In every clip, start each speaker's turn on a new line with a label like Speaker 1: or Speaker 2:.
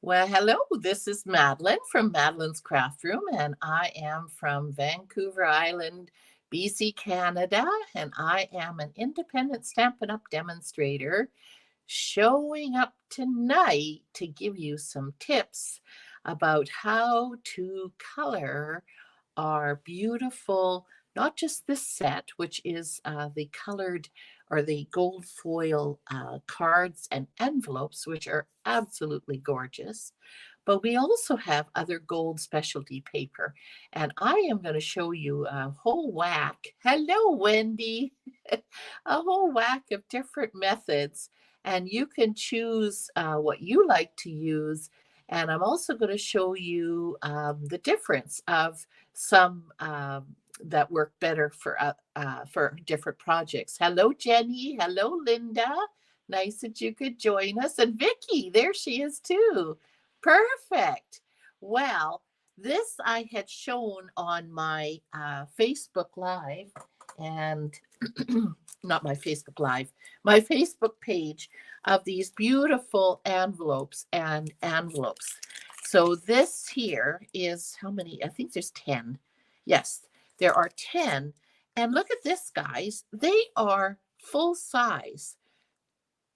Speaker 1: Well, hello, this is Madeline from Madeline's Craft Room, and I am from Vancouver Island, BC, Canada, and I am an independent Stampin' Up! Demonstrator showing up tonight to give you some tips about how to color our beautiful, not just this set, which is the colored or the gold foil cards and envelopes, which are absolutely gorgeous. But we also have other gold specialty paper. And I am going to show you a whole whack. Hello, Wendy. A whole whack of different methods. And you can choose what you like to use. And I'm also going to show you the difference of some that work better for different projects. Hello, Jenny. Hello, Linda. Nice that you could join us. And Vicky, there she is too. Perfect. Well, this I had shown on my Facebook Live and not my Facebook Live, my Facebook page of these beautiful envelopes and envelopes. So this here is how many? I think there's 10. Yes, there are 10. And look at this, guys. They are full size.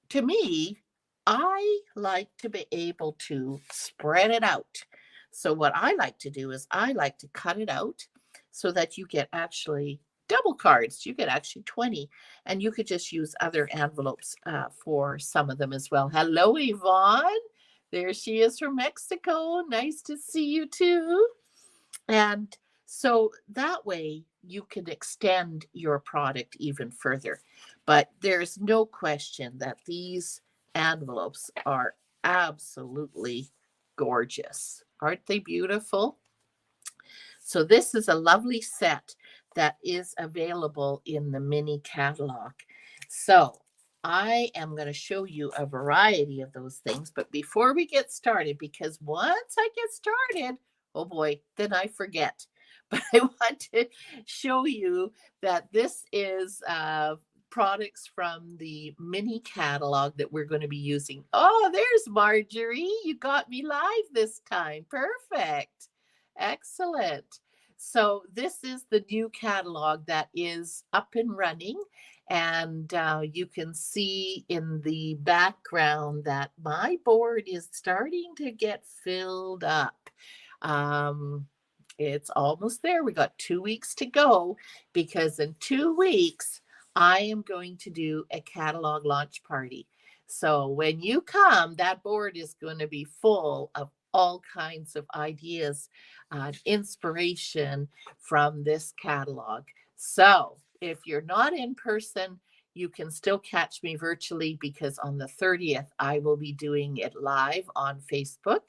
Speaker 1: To me, I like to be able to spread it out. So what I like to do is I like to cut it out so that you get actually double cards. You get actually 20, and you could just use other envelopes for some of them as well. Hello, Yvonne. There she is from Mexico. Nice to see you too. And so that way you can extend your product even further. But there's no question that these envelopes are absolutely gorgeous. Aren't they beautiful? So this is a lovely set that is available in the mini catalog. So I am going to show you a variety of those things. But before we get started, because once I get started, oh boy, then I forget. But I want to show you that this is products from the mini catalog that we're going to be using. Oh, there's Marjorie. You got me live this time. Perfect. Excellent. So this is the new catalog that is up and running. And you can see in the background that my board is starting to get filled up. Um, it's almost there. We got 2 weeks to go because in 2 weeks, I am going to do a catalog launch party. So when you come, that board is going to be full of all kinds of ideas, inspiration from this catalog. So if you're not in person, you can still catch me virtually because on the 30th, I will be doing it live on Facebook.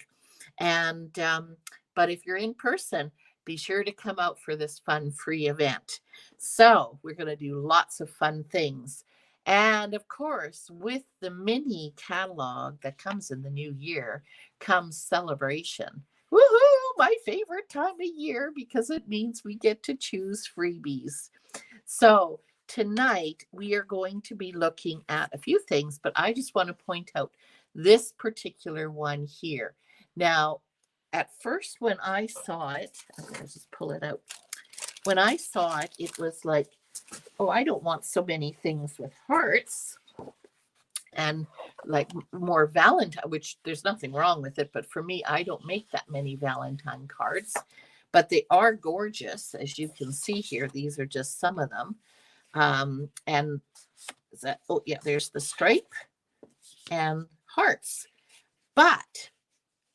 Speaker 1: And but if you're in person, be sure to come out for this fun free event. So we're going to do lots of fun things. And of course, with the mini catalog that comes in the new year comes celebration. Woohoo! My favorite time of year because it means we get to choose freebies. So tonight we are going to be looking at a few things, but I just want to point out this particular one here. Now, at first, when I saw it, I'm going to just pull it out. When I saw it, it was like, oh, I don't want so many things with hearts and like more Valentine, which there's nothing wrong with it. But for me, I don't make that many Valentine cards, but they are gorgeous. As you can see here, these are just some of them. And is that, oh, yeah, there's the stripe and hearts. But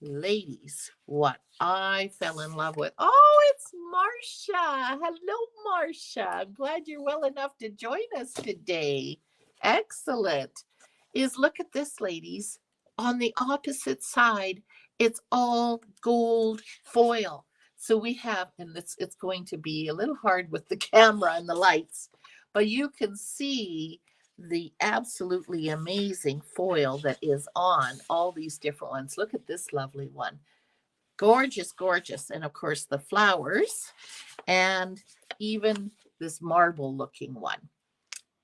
Speaker 1: ladies, what I fell in love with. Oh, it's Marcia. Hello, Marcia. I'm glad you're well enough to join us today. Excellent. Is look at this, ladies. On the opposite side, it's all gold foil. So we have, and it's going to be a little hard with the camera and the lights, but you can see the absolutely amazing foil that is on all these different ones. Look at this lovely one. Gorgeous, gorgeous. And of course, the flowers and even this marble looking one.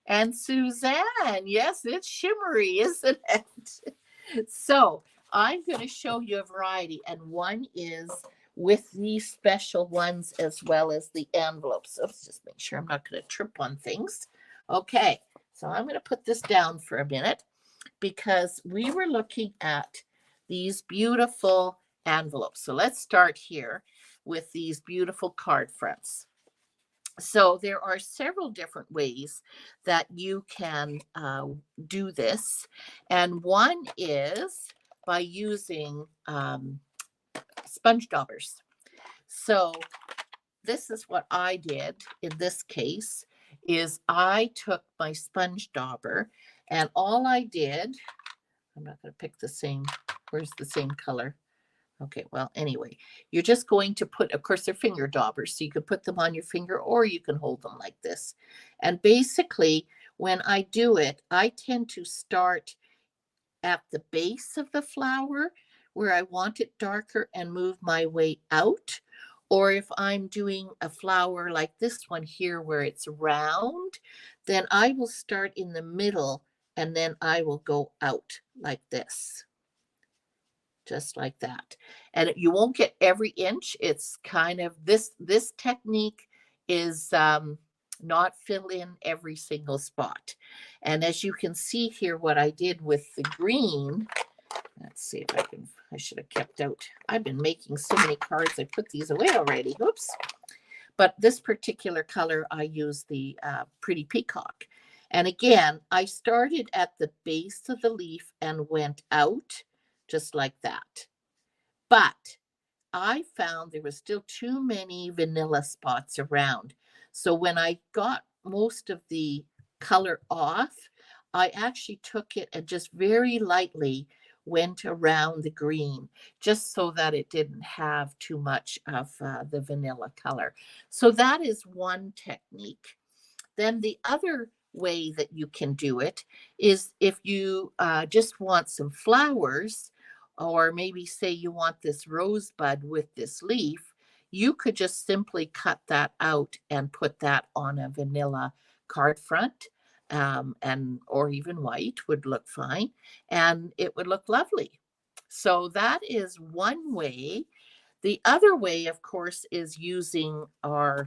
Speaker 1: And Suzanne, yes, it's shimmery, isn't it? So I'm going to show you a variety, and one is with these special ones as well as the envelopes. So let's just make sure I'm not going to trip on things. Okay, so I'm going to put this down for a minute because we were looking at these beautiful envelopes. So let's start here with these beautiful card fronts. So there are several different ways that you can do this. And one is by using sponge daubers. So this is what I did in this case is I took my sponge dauber and all I did, I'm not going to pick the same, where's the same color? Okay, well, anyway, you're just going to put, of course, they're finger daubers, so you could put them on your finger or you can hold them like this. And basically, when I do it, I tend to start at the base of the flower where I want it darker and move my way out. Or if I'm doing a flower like this one here where it's round, then I will start in the middle and then I will go out like this. Just like that. And you won't get every inch. It's kind of this technique is not fill in every single spot. And as you can see here, what I did with the green, let's see if I should have kept out. I've been making so many cards. I put these away already. Oops. But this particular color, I used the Pretty Peacock. And again, I started at the base of the leaf and went out just like that. But I found there was still too many vanilla spots around. So when I got most of the color off, I actually took it and just very lightly went around the green just so that it didn't have too much of the vanilla color. So that is one technique. Then the other way that you can do it is if you just want some flowers, or maybe say you want this rosebud with this leaf, you could just simply cut that out and put that on a vanilla card front, and or even white would look fine, and it would look lovely. So that is one way. The other way, of course, is using our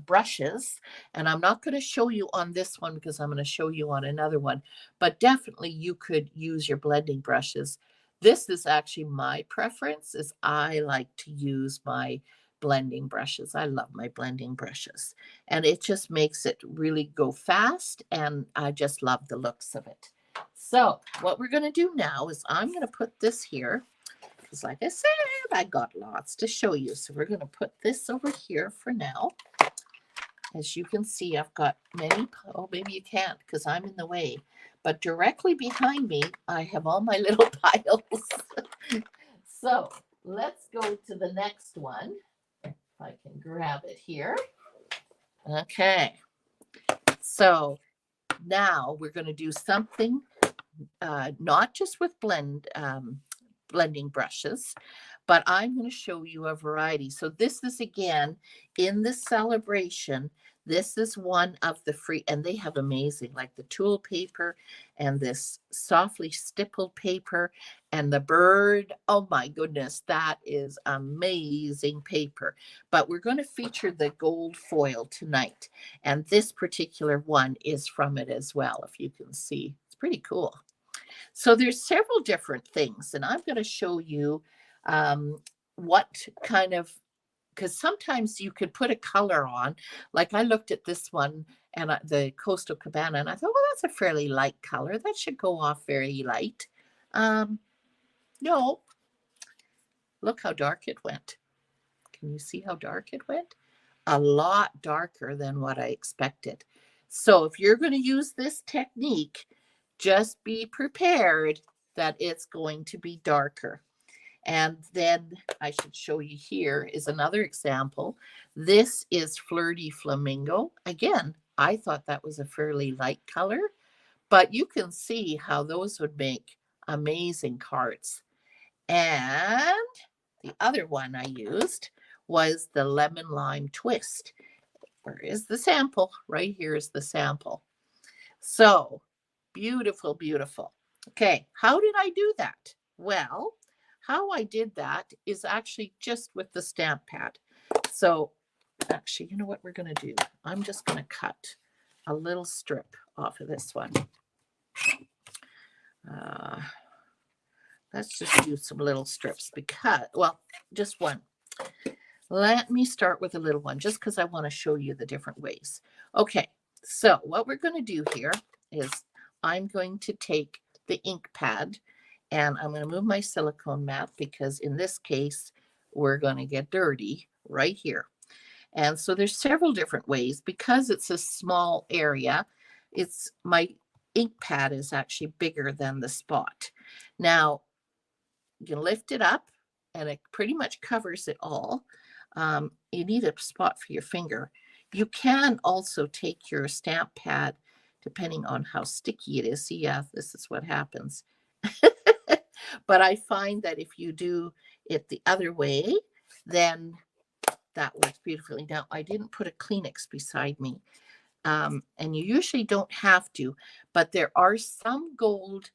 Speaker 1: brushes. And I'm not going to show you on this one because I'm going to show you on another one, but definitely you could use your blending brushes. This is actually my preference, is I like to use my blending brushes. I love my blending brushes and it just makes it really go fast, and I just love the looks of it. So what we're going to do now is I'm going to put this here because like I said, I got lots to show you. So we're going to put this over here for now. As you can see, I've got many, oh, maybe you can't because I'm in the way, but directly behind me, I have all my little piles. So let's go to the next one. If I can grab it here. Okay. So now we're going to do something, not just with blending brushes, but I'm going to show you a variety. So this is again in the celebration. This is one of the free, and they have amazing, like the tulle paper and this softly stippled paper and the bird. Oh my goodness, that is amazing paper. But we're going to feature the gold foil tonight. And this particular one is from it as well, if you can see. It's pretty cool. So there's several different things, and I'm going to show you what kind of, because sometimes you could put a color on. Like I looked at this one and the Coastal Cabana, and I thought, well, that's a fairly light color. That should go off very light. No, look how dark it went. Can you see how dark it went? A lot darker than what I expected. So if you're going to use this technique, just be prepared that it's going to be darker. And then I should show you here is another example. This is Fleur de Flamingo. Again, I thought that was a fairly light color, but you can see how those would make amazing cards. And the other one I used was the Lemon Lime Twist. Where is the sample? Right here is the sample. So beautiful, beautiful. Okay, how did I do that? Well, how I did that is actually just with the stamp pad. So actually, you know what we're going to do? I'm just going to cut a little strip off of this one. Let's just do some little strips because, well, just one. Let me start with a little one just because I want to show you the different ways. Okay, so what we're going to do here is I'm going to take the ink pad and I'm going to move my silicone mat because in this case, we're going to get dirty right here. And so there's several different ways because it's a small area. It's my ink pad is actually bigger than the spot. Now, you can lift it up and it pretty much covers it all. You need a spot for your finger. You can also take your stamp pad, depending on how sticky it is. See, yeah, this is what happens. But I find that if you do it the other way, then that works beautifully. Now, I didn't put a Kleenex beside me, and you usually don't have to, but there are some gold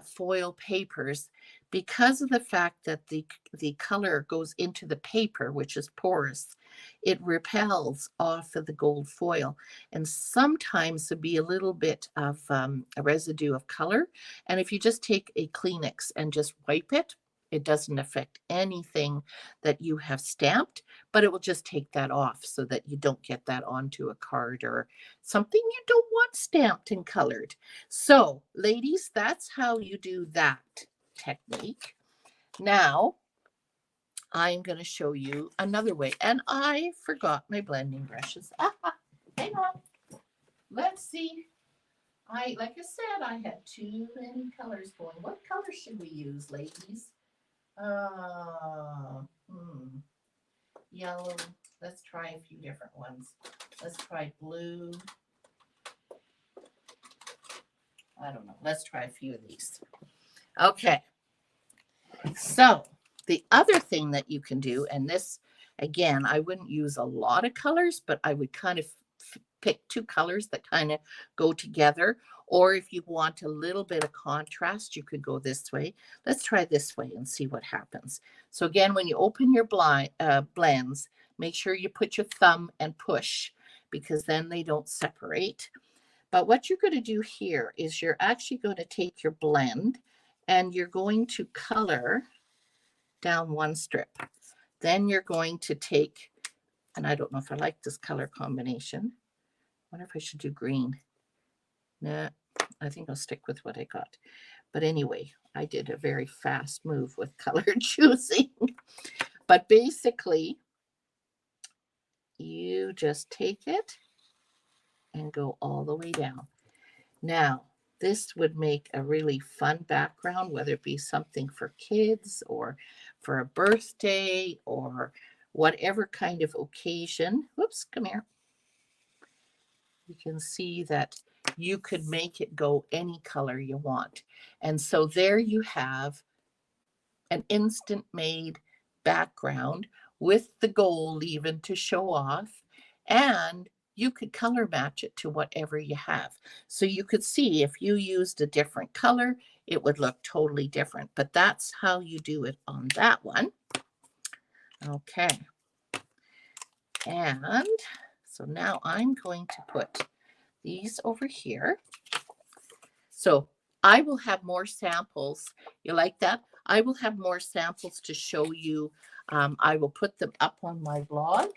Speaker 1: foil papers because of the fact that the color goes into the paper, which is porous. It repels off of the gold foil, and sometimes there'll be a little bit of a residue of color. And if you just take a Kleenex and just wipe it, it doesn't affect anything that you have stamped, but it will just take that off so that you don't get that onto a card or something you don't want stamped and colored. So, ladies, that's how you do that technique. Now, I'm going to show you another way. And I forgot my blending brushes. Hang on. Let's see. Like I said, I had too many colors going. What color should we use, ladies? Yellow. Let's try a few different ones. Let's try blue. I don't know. Let's try a few of these. Okay. So the other thing that you can do, and this, again, I wouldn't use a lot of colors, but I would kind of pick two colors that kind of go together. Or if you want a little bit of contrast, you could go this way. Let's try this way and see what happens. So again, when you open your blends, make sure you put your thumb and push because then they don't separate. But what you're going to do here is you're actually going to take your blend and you're going to color down one strip. Then you're going to take, and I don't know if I like this color combination. I wonder if I should do green. Nah, I think I'll stick with what I got. But anyway, I did a very fast move with color choosing. But basically, you just take it and go all the way down. Now, this would make a really fun background, whether it be something for kids or for a birthday or whatever kind of occasion. Whoops, come here. You can see that you could make it go any color you want. And so there you have an instant made background with the gold even to show off. And you could color match it to whatever you have. So you could see if you used a different color, it would look totally different. But that's how you do it on that one. Okay. And so now I'm going to put these over here. So I will have more samples. You like that? I will have more samples to show you. I will put them up on my blog,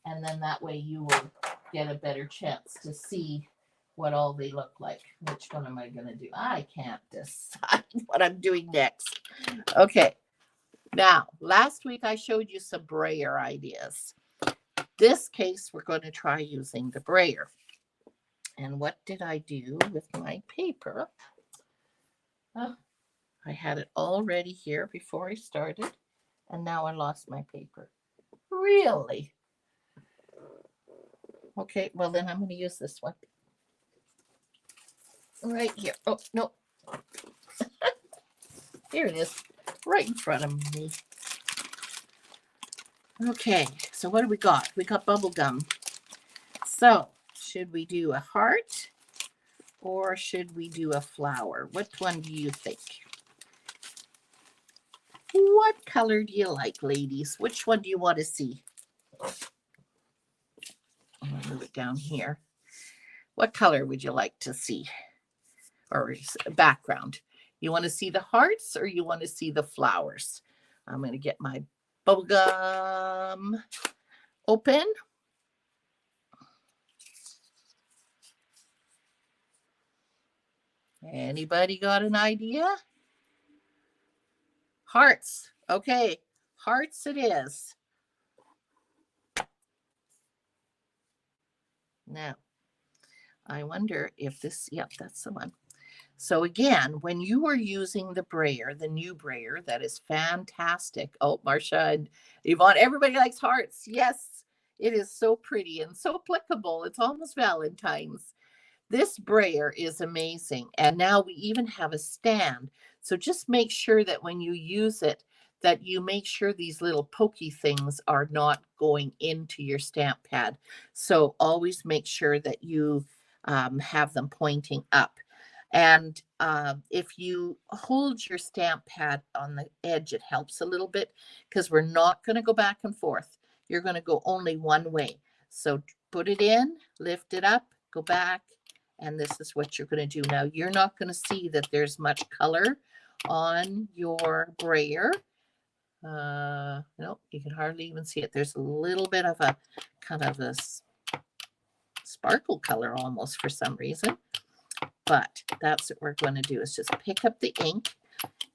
Speaker 1: and then that way you will get a better chance to see what all they look like. Which one am I going to do? I can't decide what I'm doing next. Okay. Now, last week I showed you some brayer ideas. This case, we're going to try using the brayer. And what did I do with my paper? Oh, I had it all ready here before I started, and now I lost my paper. Really? Okay, well then I'm going to use this one. Right here. Oh, no. Here it is, right in front of me. Okay, so what do we got? We got bubble gum. So, should we do a heart Or should we do a flower? Which one do you think? What color do you like, ladies? Which one do you want to see? I'm going to move it down here. What color would you like to see? Or background? You want to see the hearts or you want to see the flowers? I'm going to get my bubble gum open. Anybody got an idea? Hearts. Okay, hearts it is. Now, I wonder if this, yep, that's the one. So again, when you are using the brayer, the new brayer, that is fantastic. Oh, Marcia and Yvonne, everybody likes hearts. Yes, it is so pretty and so applicable. It's almost Valentine's. This brayer is amazing. And now we even have a stand. So just make sure that when you use it, that you make sure these little pokey things are not going into your stamp pad. So always make sure that you have them pointing up. And if you hold your stamp pad on the edge, it helps a little bit because we're not going to go back and forth. You're going to go only one way. So put it in, lift it up, go back, and this is what you're going to do. Now, you're not going to see that there's much color on your brayer. No, you can hardly even see it. There's a little bit of a kind of a sparkle color almost for some reason. But that's what we're going to do is just pick up the ink.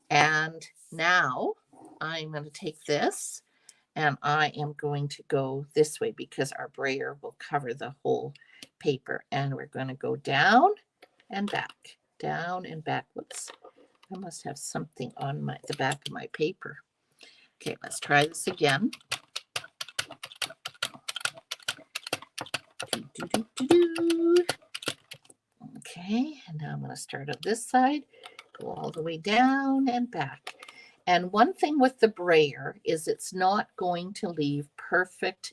Speaker 1: And now I'm going to take this and I am going to go this way because our brayer will cover the whole paper. And we're going to go down and back, down and back. Whoops, I must have something on the back of my paper. Okay, let's try this again. Okay, and now I'm going to start on this side, go all the way down and back. And one thing with the brayer is it's not going to leave perfect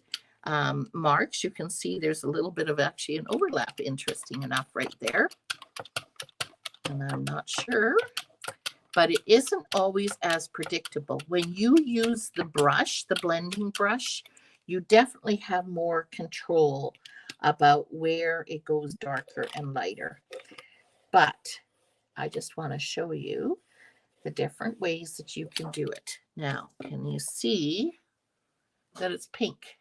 Speaker 1: marks. You can see there's a little bit of actually an overlap, interesting enough, right there. And I'm not sure, but it isn't always as predictable. When you use the brush, the blending brush, you definitely have more control about where it goes darker and lighter. But I just want to show you the different ways that you can do it. Now, can you see that it's pink?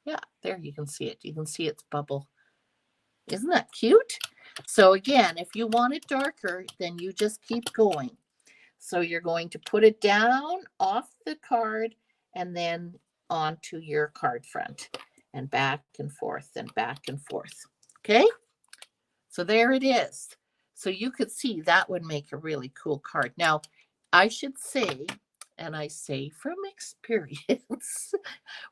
Speaker 1: Yeah, there you can see it. You can see its bubble. Isn't that cute? So again, if you want it darker, then you just keep going. So you're going to put it down off the card and then onto your card front and back and forth and back and forth. Okay, so there it is. So you could see that would make a really cool card. Now, I should say, and I say from experience,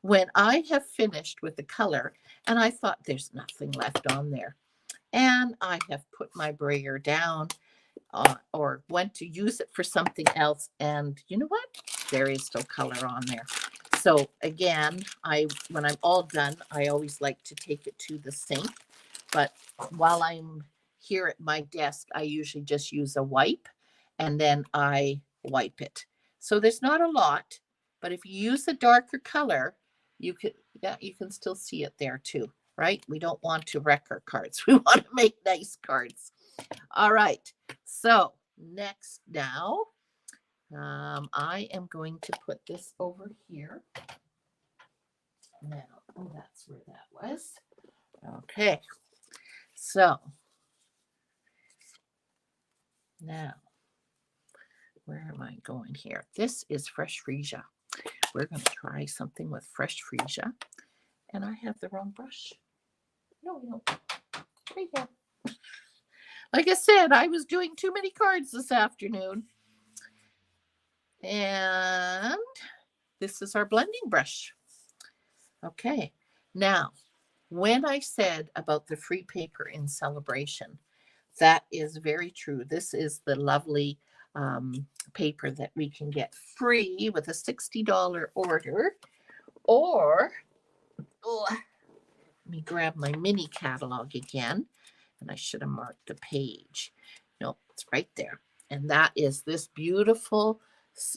Speaker 1: when I have finished with the color and I thought there's nothing left on there, and I have put my brayer down or went to use it for something else, and you know what? There is still color on there. So again, when I'm all done, I always like to take it to the sink. But while I'm here at my desk, I usually just use a wipe and then I wipe it. So there's not a lot, but if you use a darker color, you can still see it there too, right? We don't want to wreck our cards. We want to make nice cards. All right. So next now, I am going to put this over here. Now, oh, that's where that was. Okay. So now, where am I going here? This is fresh freesia. We're going to try something with fresh freesia. And I have the wrong brush. No, right here. Like I said, I was doing too many cards this afternoon. And this is our blending brush. Okay. Now, when I said about the free paper in celebration, that is very true. This is the lovely paper that we can get free with a $60 order. Or, let me grab my mini catalog again. And I should have marked the page. No, it's right there. And that is this beautiful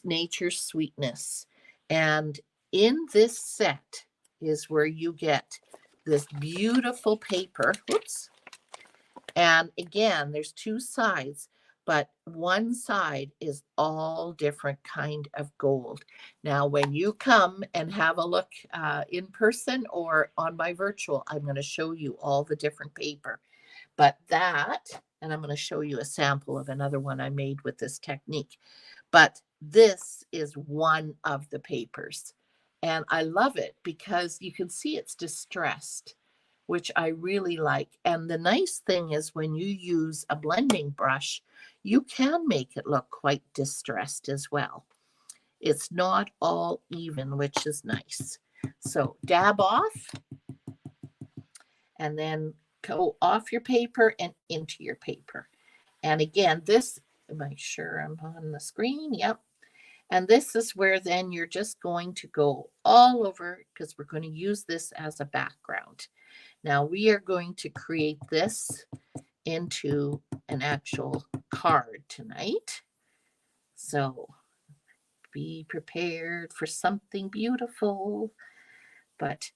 Speaker 1: Nature Sweetness. And in this set is where you get this beautiful paper. Whoops. And again, there's two sides, but one side is all different kind of gold. Now, when you come and have a look in person or on my virtual, I'm going to show you all the different paper. But that, and I'm going to show you a sample of another one I made with this technique. But this is one of the papers. And I love it because you can see it's distressed, which I really like. And the nice thing is when you use a blending brush, you can make it look quite distressed as well. It's not all even, which is nice. So dab off and then go off your paper and into your paper. And again, this, am I sure I'm on the screen? Yep. And this is where then you're just going to go all over because we're going to use this as a background. Now we are going to create this into an actual card tonight. So be prepared for something beautiful. But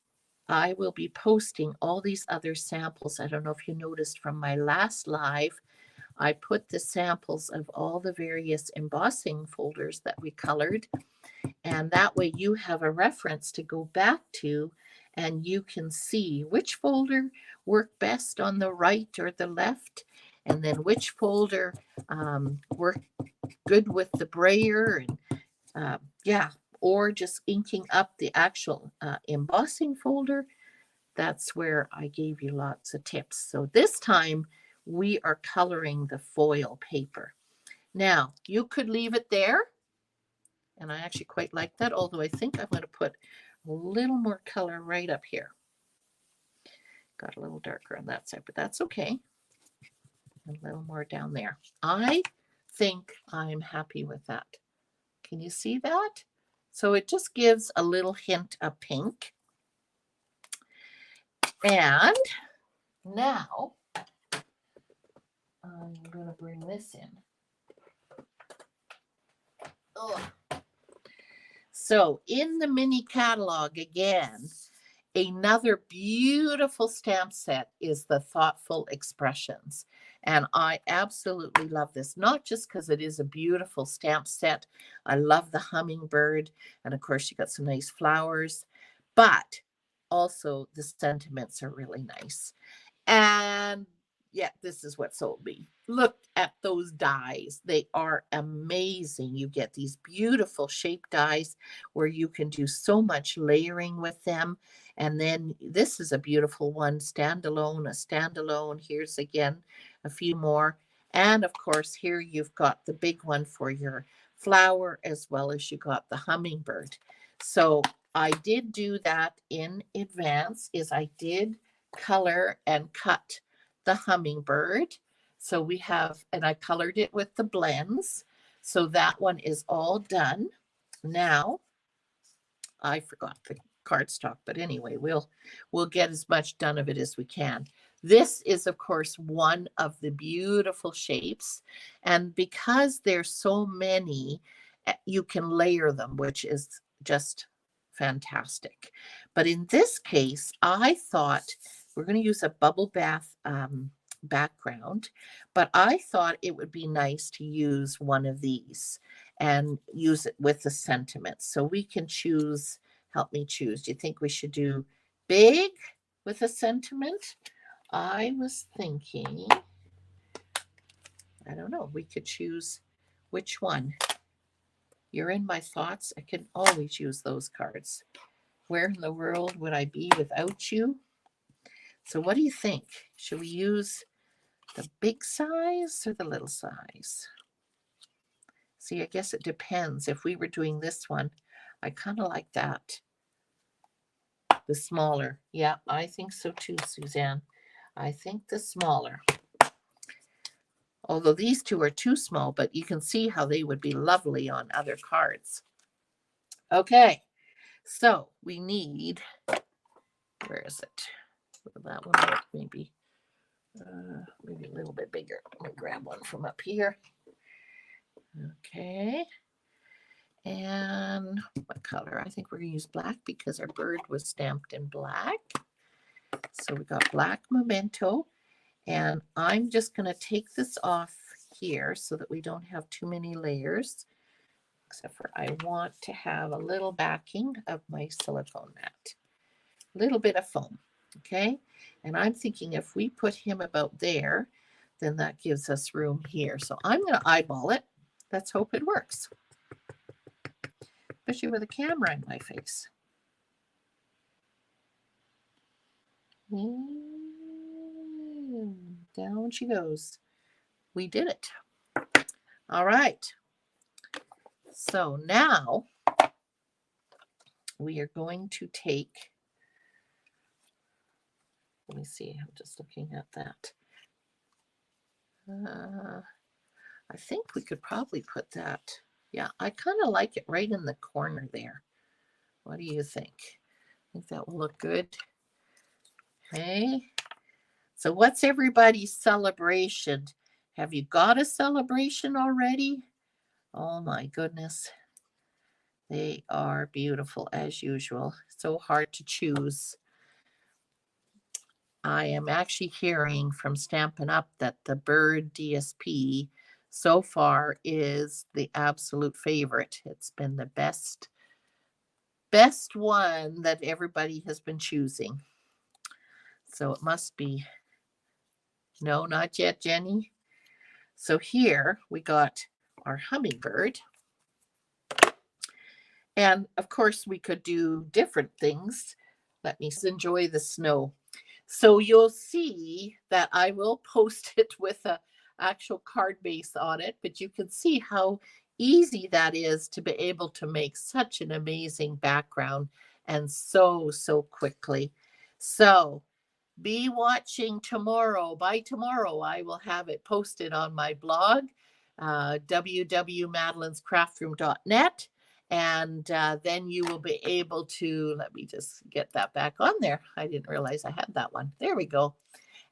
Speaker 1: I will be posting all these other samples. I don't know if you noticed from my last live, I put the samples of all the various embossing folders that we colored. And that way you have a reference to go back to and you can see which folder worked best on the right or the left, and then which folder worked good with the brayer, and yeah, or just inking up the actual embossing folder. That's where I gave you lots of tips. So this time we are coloring the foil paper. Now you could leave it there, and I actually quite like that, although I think I'm going to put a little more color right up here. Got a little darker on that side, but that's okay. A little more down there. I think I'm happy with that. Can you see that? So it just gives a little hint of pink. And now I'm going to bring this in. Ugh. So in the mini catalog again, another beautiful stamp set is the Thoughtful Expressions. And I absolutely love this, not just because it is a beautiful stamp set. I love the hummingbird. And of course, you got some nice flowers, but also the sentiments are really nice. And yeah, this is what sold me. Look at those dies. They are amazing. You get these beautiful shape dies where you can do so much layering with them. And then this is a beautiful one, standalone, a standalone. Here's again a few more. And of course, here you've got the big one for your flower, as well as you got the hummingbird. So I did do that in advance, is I did color and cut the hummingbird. So we have, and I colored it with the blends. So that one is all done. Now, I forgot the cardstock, but anyway, we'll get as much done of it as we can. This is, of course, one of the beautiful shapes. And because there's so many, you can layer them, which is just fantastic. But in this case, I thought we're going to use a bubble bath background, but I thought it would be nice to use one of these and use it with the sentiments. So we can choose, help me choose. Do you think we should do big with a sentiment? I was thinking, I don't know, we could choose which one. You're in my thoughts. I can always use those cards. Where in the world would I be without you? So what do you think? Should we use the big size or the little size? See, I guess it depends. If we were doing this one, I kind of like that. The smaller. Yeah, I think so too, Suzanne. I think the smaller. Although these two are too small, but you can see how they would be lovely on other cards. Okay, so we need, where is it? Will that one work maybe? Maybe a little bit bigger. Let me grab one from up here. Okay. And what color? I think we're going to use black because our bird was stamped in black. So we got black memento. And I'm just going to take this off here so that we don't have too many layers. Except for I want to have a little backing of my silicone mat. A little bit of foam. Okay. And I'm thinking if we put him about there, then that gives us room here. So I'm going to eyeball it. Let's hope it works. Especially with a camera in my face. And down she goes. We did it. All right. So now we are going to take, let me see, I'm just looking at that. I think we could probably put that. Yeah, I kind of like it right in the corner there. What do you think? I think that will look good. Okay. So what's everybody's celebration? Have you got a celebration already? Oh my goodness. They are beautiful as usual. So hard to choose. I am actually hearing from Stampin' Up! That the bird DSP so far is the absolute favorite. It's been the best one that everybody has been choosing. So it must be, no, not yet, Jenny. So here we got our hummingbird. And of course we could do different things. Let me enjoy the snow. So you'll see that I will post it with a actual card base on it, but you can see how easy that is to be able to make such an amazing background and so quickly. So be watching tomorrow. By tomorrow, I will have it posted on my blog, www.madelainscraftroom.net. And then you will be able to, let me just get that back on there. I didn't realize I had that one. There we go.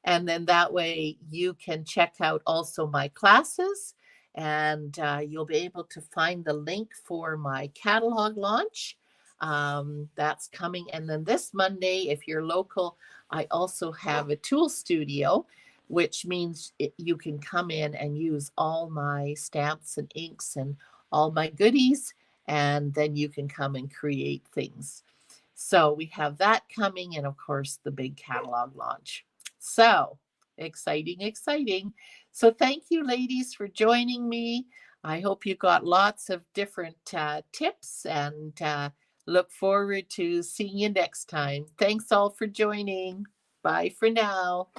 Speaker 1: And then that way you can check out also my classes, and you'll be able to find the link for my catalog launch. That's coming. And then this Monday, if you're local, I also have a tool studio, which means you can come in and use all my stamps and inks and all my goodies, and then you can come and create things. So we have that coming, and of course the big catalog launch. So exciting, exciting. So thank you, ladies, for joining me. I hope you got lots of different tips, and look forward to seeing you next time. Thanks all for joining. Bye for now.